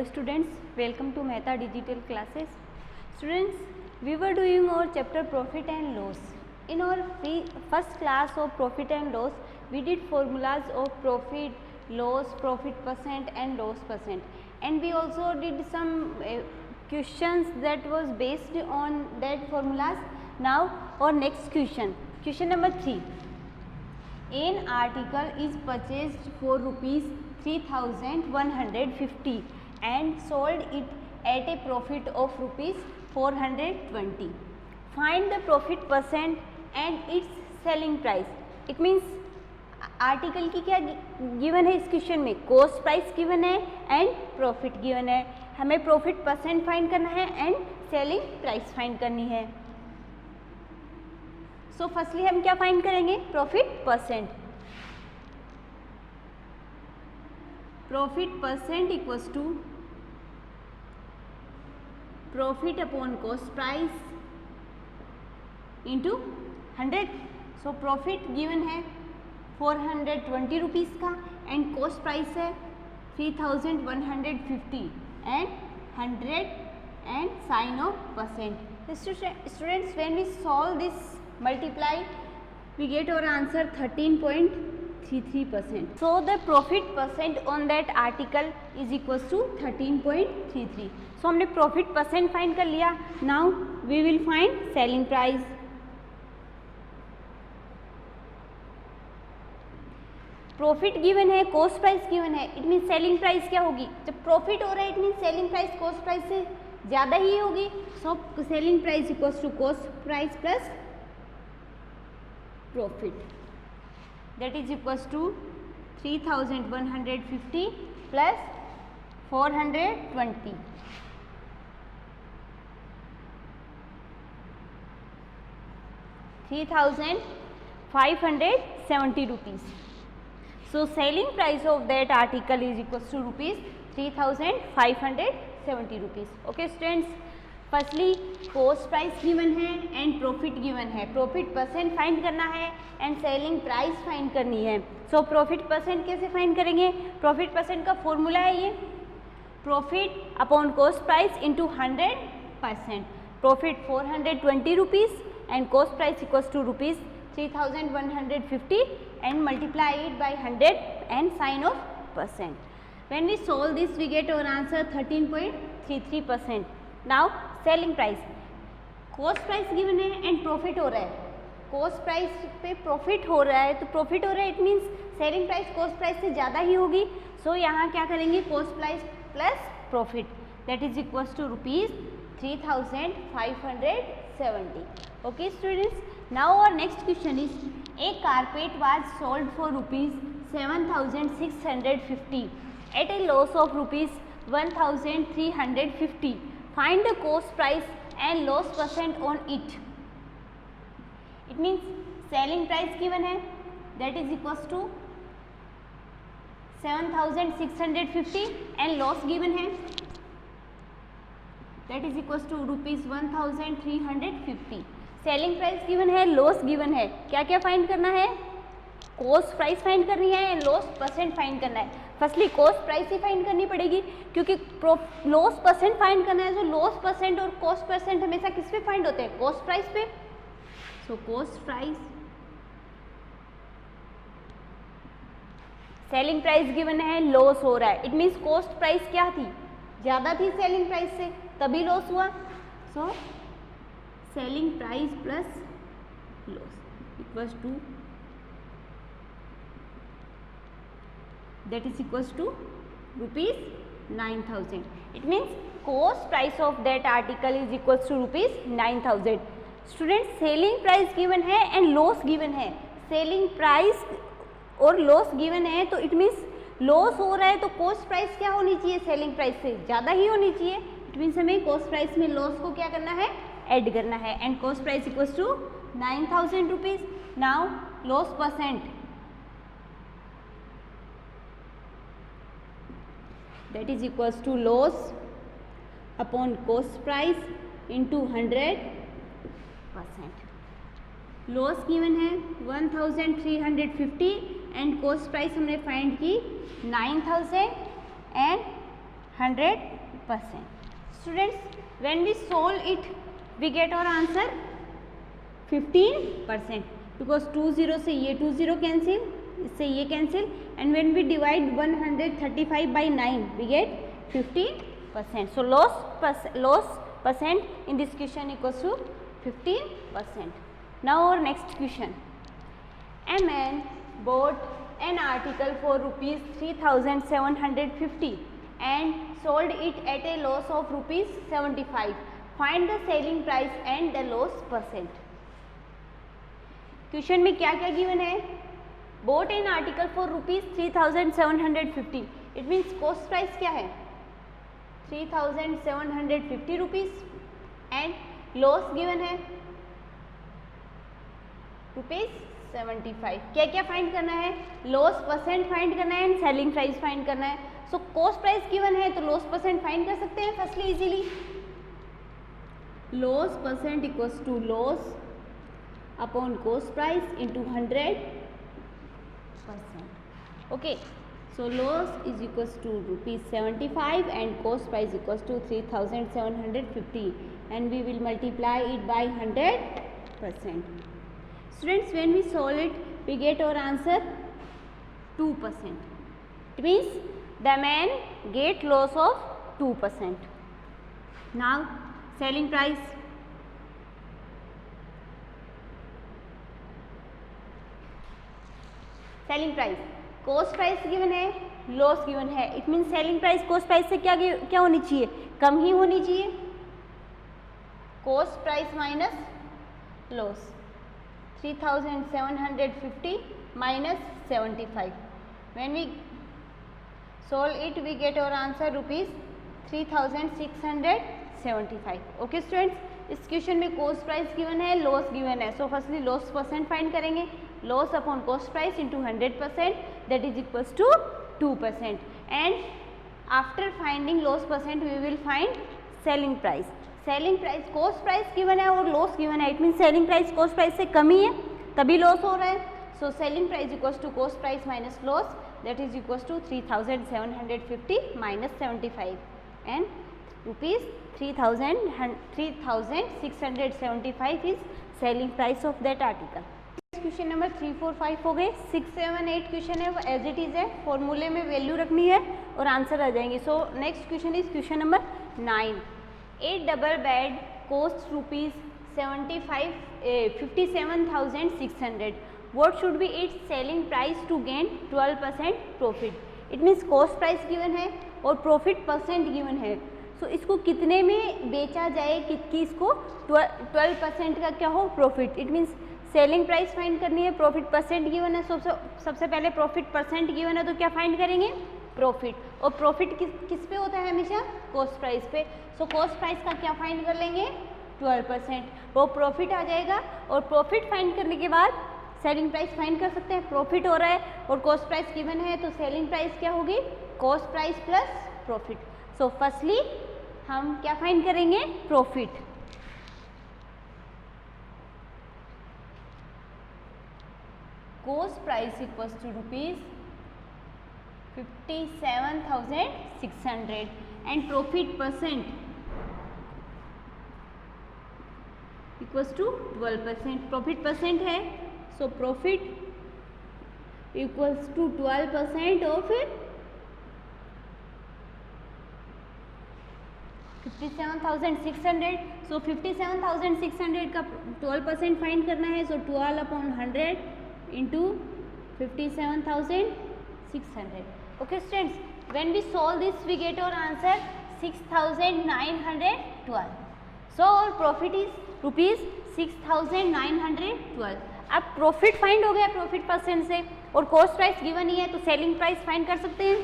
students, welcome to Mehta Digital Classes. Students, we were doing our chapter profit and loss. In our first class of profit and loss, we did formulas of profit, loss, profit percent and loss percent, and we also did some questions that was based on that formulas. Now our next question number 3. An article is purchased for rupees 3150 and sold it at a profit of rupees 420. Find the profit percent and its selling price. It means article की क्या given है इस question में, cost price given है and profit given है. हमें profit percent find करना है एंड सेलिंग प्राइस फाइंड करनी है. सो फर्स्टली हम क्या फाइंड करेंगे, profit percent. Profit percent equals to profit upon cost price into 100. So profit given है 420 रुपीज़ का एंड कॉस्ट प्राइस है 3150 and 100 and sign of percent. Students, when we solve this multiply, we get our answer 13.33%. So the profit percent on that article is equals to 13.33. So हमने profit percent find कर लिया. Now we will find selling price. Profit given है, cost price given है, it mean selling price क्या होगी. जब profit हो रहा है it mean selling price cost price से ज़्यादा ही होगी. So selling price equals to cost price plus profit, that is equals to 3150 plus 420. 3570 rupees. So selling price of that article is equals to rupees 3570 rupees. Okay students, firstly cost price given है and profit given है. profit percent find करना है and selling price find करनी है. so profit percent कैसे find करेंगे, profit percent का formula है ये profit upon cost price into 100%. profit 420 rupees and cost price equals to rupees 3150 and multiply it by 100 and sign of percent. When we solve this we get our answer 13.33%. Now selling price, cost price given है and profit हो रहा है. cost price पे profit हो रहा है, तो profit हो रहा है it means selling price cost price से ज़्यादा ही होगी. so यहाँ क्या करेंगे, cost price plus profit, that is equals to rupees 3570. okay students, now our next question is a carpet was sold for rupees 7650 at a loss of rupees 1350. find the cost price and loss percent on it. it means selling price given है, that is equals to 7650 and loss given है, that is equals to rupees 1350. Selling price given है, loss given है. क्या क्या find करना है, cost price find करनी है एंड लॉस परसेंट फाइंड करना है. फर्स्टली कॉस्ट प्राइस ही फाइंड करनी पड़ेगी क्योंकि लॉस परसेंट फाइंड करना है. जो लॉस परसेंट और कॉस्ट परसेंट हमेशा किस पे फाइंड होते हैं, कॉस्ट प्राइस पे. सो cost price, selling price given है, लॉस हो रहा है, इट मीन्स कॉस्ट प्राइस क्या थी, ज़्यादा थी सेलिंग प्राइस से, तभी लॉस हुआ. सो selling price plus loss equals to, that is equals to rupees 9000. it means cost price of that article is equals to rupees 9000. students, selling price given है and loss given है. selling price और loss given है तो it means loss हो रहा है तो cost price क्या होनी चाहिए, selling price से ज़्यादा ही होनी चाहिए. it means हमें cost price में loss को क्या करना है, ऐड करना है. And cost price equals to 9000 rupees. Now loss percent, that is equals to loss upon cost price into 100%. Loss given है 1350 एंड कॉस्ट प्राइस हमने फाइंड की 9000 and 100%. Students, when we solve it, we get our answer 15%, because 20 से ये 20 cancel, इससे ये cancel, and when we divide 135 by 9, we get 15%. So loss percent in this question equals to 15%. Now our next question. A man bought an article for rupees 3,750 and sold it at a loss of rupees 75. Find the selling price and the loss percent. Question में क्या क्या given है? bought an article for rupees 3,750. It means cost price क्या है? 3,750 rupees and loss given है rupees 75. क्या क्या find करना है? लॉस परसेंट फाइंड करना है एंड सेलिंग प्राइस फाइंड करना है. सो कॉस्ट प्राइस गिवन है तो लॉस परसेंट फाइंड कर सकते हैं firstly easily. Loss percent equals to loss upon cost price into 100%. Okay, so loss is equals to rupees 75 and cost price equals to 3,750 and we will multiply it by 100%. Students, when we solve it, we get our answer 2%. It means the man get loss of 2%. Now selling price. Selling price, cost price given है, loss given है. It mean selling price cost price से क्या होनी चाहिए? कम ही होनी चाहिए. Cost price minus loss, 3,750 minus 75. When we solve it, we get our answer rupees 3,675. Okay students, इस क्वेश्चन में कॉस्ट प्राइस गिवन है, लॉस गिवन है. So firstly loss percent find करेंगे. Loss upon cost price into 100%, that is equals to 2%. And after finding loss percent we will find selling price. Selling price, cost price given है और loss given है. It mean selling price cost price से कम ही है तभी loss हो रहा है. So selling price equals to cost price minus loss, that is equals to 3,750 minus 75 and rupees 3,675 is selling price of that article. Question number 3, 4, 5 हो गए. 6, 7, 8 क्वेश्चन है वो एज इट इज़ है. फॉर्मूले में वैल्यू रखनी है और आंसर आ जाएंगे. So next question is question number 9. A double bed cost rupees 57,600. What should be its selling price to gain 12% profit? It means cost price given है और profit percent given है. So इसको कितने में बेचा जाए कि इसको 12% का क्या हो profit. It means selling price find करनी है, प्रॉफिट परसेंट गिवन है. सबसे पहले प्रॉफिट परसेंट गिवन है तो क्या फाइंड करेंगे? प्रॉफिट. और प्रॉफिट किस पे होता है? हमेशा कॉस्ट प्राइस पे. सो कॉस्ट प्राइस का क्या फाइंड कर लेंगे? 12%. वो प्रॉफिट आ जाएगा और प्रॉफिट फाइंड करने के बाद सेलिंग प्राइस फाइंड कर सकते हैं. प्रॉफिट हो रहा है और कॉस्ट प्राइस गिवन है तो सेलिंग प्राइस क्या होगी? Cost price plus profit. So firstly हम क्या फाइंड करेंगे? Profit. Cost price equals to rupees 57,600 and profit percent equals to 12%. Profit percent है so profit equals to 12% of 57,600. So 57,600 का 12% find करना है. So 12/100 into 57,600. Okay students, when we solve this we get our answer 6,912. So और profit is rupees 6,912. अब profit find हो गया profit percent से और कॉस्ट प्राइस गिवन ही है तो सेलिंग प्राइस फाइंड कर सकते हैं.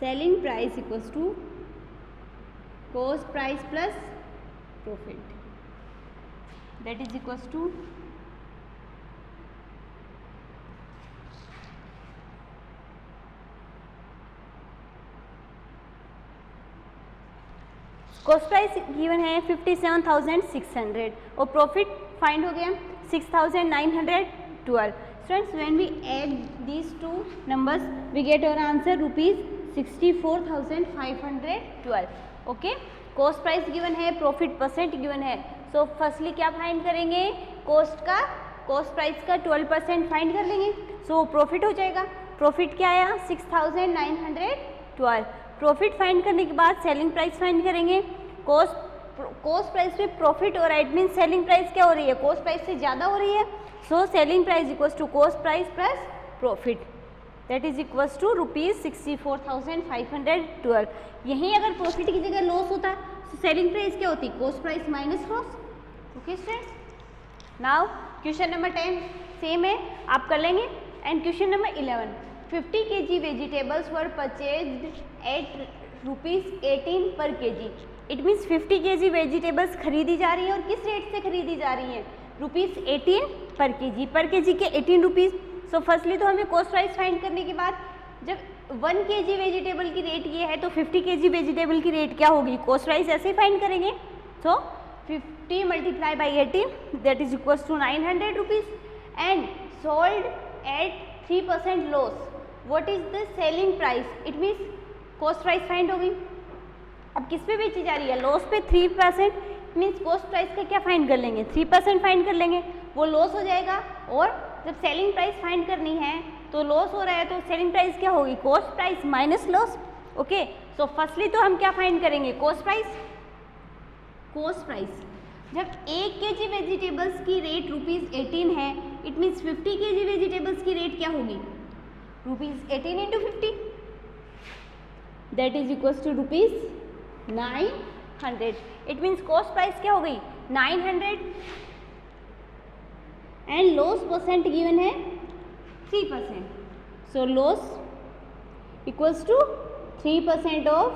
Selling price equals to cost price plus profit, that is equals to cost price given है 57,600 और प्रॉफिट फाइंड हो गया 6,912. Students, when we add these two numbers, we get our answer rupees 64,512. Okay, cost price given है, profit percent given है. So firstly क्या find करेंगे, cost price का 12% find कर लेंगे. सो प्रॉफिट हो जाएगा. प्रॉफिट क्या आया 6,912. प्रॉफिट फाइंड करने के बाद सेलिंग प्राइस फाइंड करेंगे. कॉस्ट प्राइस पे प्रॉफिट हो रहा है, इट मीन सेलिंग प्राइस क्या हो रही है, कॉस्ट प्राइस से ज़्यादा हो रही है. So selling price equals to cost price plus profit, that is equals to rupees 64,512. यहीं अगर प्रॉफिट की जगह लॉस होता तो सेलिंग प्राइस क्या होती, cost price minus loss. Okay students, now question number 10 same है, आप कर लेंगे. And question number 11, 50 kg vegetables were purchased at ₹18 per kg. It means 50 kg vegetables खरीदी जा रही है, और किस रेट से खरीदी जा रही है, ₹18 पर kg. पर kg के 18 रुपीज़. सो फर्स्टली तो हमें कॉस्ट प्राइस फाइंड करने के बाद, जब 1 kg वेजिटेबल की रेट ये है तो 50 kg वेजिटेबल की रेट क्या होगी, कॉस्ट प्राइस ऐसे ही फाइंड करेंगे. So 50 multiply by 18, that is equals to 900 rupees. And sold at 3% loss. What is the selling price, it means cost price find होगी. अब किस पे बेची जा रही है, लॉस पे 3%, मीन्स कॉस्ट प्राइस का क्या फाइंड कर लेंगे, 3% फाइंड कर लेंगे, वो लॉस हो जाएगा. और जब सेलिंग प्राइस फाइंड करनी है तो लॉस हो रहा है, तो सेलिंग प्राइस क्या होगी, cost price minus loss. Okay, so firstly तो हम क्या फाइंड करेंगे, कॉस्ट प्राइस. जब 1 kg वेजिटेबल्स की रेट ₹18 है, इट मीन्स 50 kg वेजिटेबल्स की रेट क्या होगी, ₹18 into 50, that is equals to ₹900. It means cost price क्या हो गई 900, एंड लॉस परसेंट गिवन है 3%. So loss equals to 3% of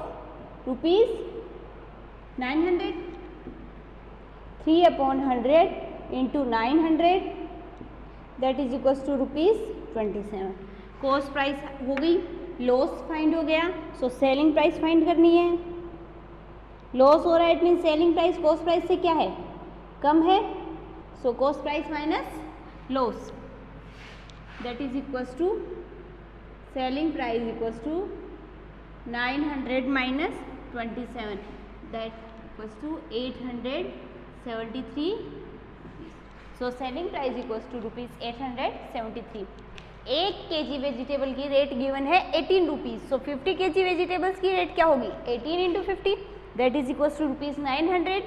₹900. 3/100 into 900, that is equals to ₹27. Cost price हो गई, लॉस फाइंड हो गया. सो सेलिंग प्राइस फाइंड करनी है. लॉस हो रहा है, it mean selling price cost price से क्या है, कम है. So cost price minus loss, that is equals to selling price equals to 900 minus 27, that equals to 873. So selling price equals to ₹873. 1 kg vegetable की rate given है 18 rupees. So 50 kg vegetables की rate क्या होगी, 18 into 50, that is equals to ₹900.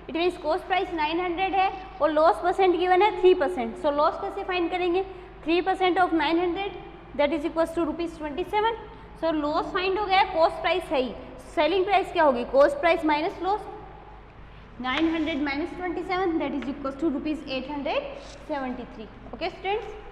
It means cost price 900 है, और loss percent given है 3%. So loss कैसे find करेंगे, 3% of 900, that is equals to ₹27. So loss find हो गया, कॉस्ट प्राइस है ही. सेलिंग प्राइस क्या होगी, cost price minus loss, 900 minus 27, that is equals to ₹873. Okay students.